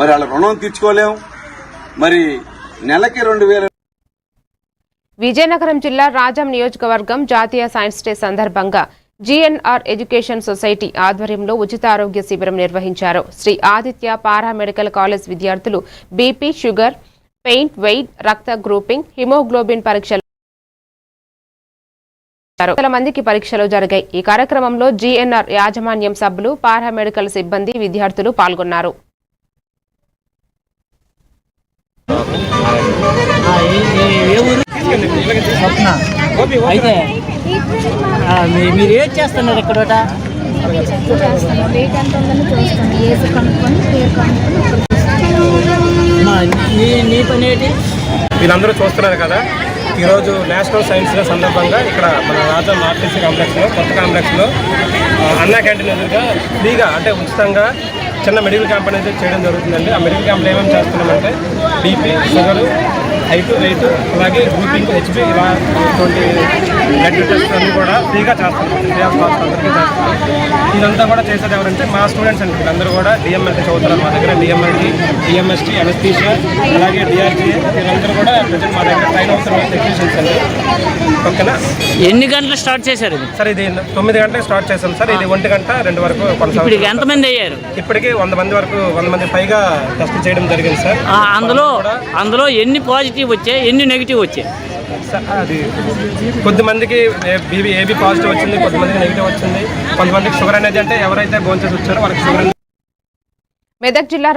మరి వాళ్ళ రుణం తీర్చుకోలేం. మరి నెలకి 2000. విజయనగరం జిల్లా రాజం నియోజకవర్గం జాతీయ సైన్స్ డే సందర్భంగా జీఎన్ఆర్ ఎడ్యుకేషన్ సొసైటీ ఆధ్వర్యంలో ఉచిత ఆరోగ్య శిబిరం నిర్వహించారు. శ్రీ ఆదిత్య పారామెడికల్ కాలేజ్ విద్యార్థులు బీపీ, షుగర్, పెయింట్, వెయిట్, రక్త గ్రూపింగ్, హిమోగ్లోబిన్ పరీక్షలు మందికి పరీక్షలు జరిగాయి. ఈ కార్యక్రమంలో జీఎన్ఆర్ యాజమాన్యం సభ్యులు, పారామెడికల్ సిబ్బంది, విద్యార్థులు పాల్గొన్నారు. అయితే మీరు ఏం చేస్తున్నారు ఇక్కడ? నీ పని ఏంటి? వీళ్ళందరూ చూస్తున్నారు కదా, ఈరోజు నేషనల్ సైన్స్ డే సందర్భంగా ఇక్కడ మన రాజం ఆర్టీసీ కాంప్లెక్స్లో, కొత్త కాంప్లెక్స్లో అన్నా క్యాంటీన్ ఎదురుగా ఫ్రీగా అంటే ఉచితంగా చిన్న మెడికల్ క్యాంప్ అనేది చేయడం జరుగుతుందండి. ఆ మెడికల్ క్యాంప్లో ఏమేమి చేస్తున్నామంటే బీపీ, షుగరు, హైట్, వెయిట్, అలాగే గ్రూపింగ్, హెచ్బీ, ఇలా ఇటువంటి బ్లడ్ టెస్ట్ అన్నీ కూడా ఫ్రీగా చేస్తాం. అందరికీ చేస్తాం. ఇదంతా కూడా చేసేది ఎవరంటే మా స్టూడెంట్స్ అండి. వీళ్ళందరూ కూడా డిఎంఎల్టీ చదువుతారు మా దగ్గర. డిఎంఎల్టీ, డిఎంఎస్టీ, ఎనస్థీషియా, అలాగే డిఆర్జీఏ, వీళ్ళందరూ కూడా ప్రజెంట్ మా దగ్గర ట్రైన్ అవుతున్న టెక్నీషియన్స్ అండి. ఓకేనా? ఎన్ని గంటలు స్టార్ట్ చేశారు సార్? ఇది 9 గంటలకు స్టార్ట్ చేశాం సార్. ఇది 1 గంట 2 వరకు కొనసాగుతుంది. ఎంతమంది అయ్యారు? ఇప్పటికీ 100 మంది వరకు, 100 మంది పైగా టెస్ట్ చేయడం జరిగింది సార్. అందులో ఎన్ని పాజిటివ్ వచ్చాయి, ఎన్ని నెగిటివ్ వచ్చాయి? అది కొద్దిమందికి ఏబీ పాజిటివ్ వచ్చింది, కొంతమందికి నెగిటివ్ వచ్చింది, కొంతమందికి షుగర్ అనేది అంటే ఎవరైతే భోంచేసి వచ్చారో వాళ్ళకి షుగర్. మెదక్ జిల్లా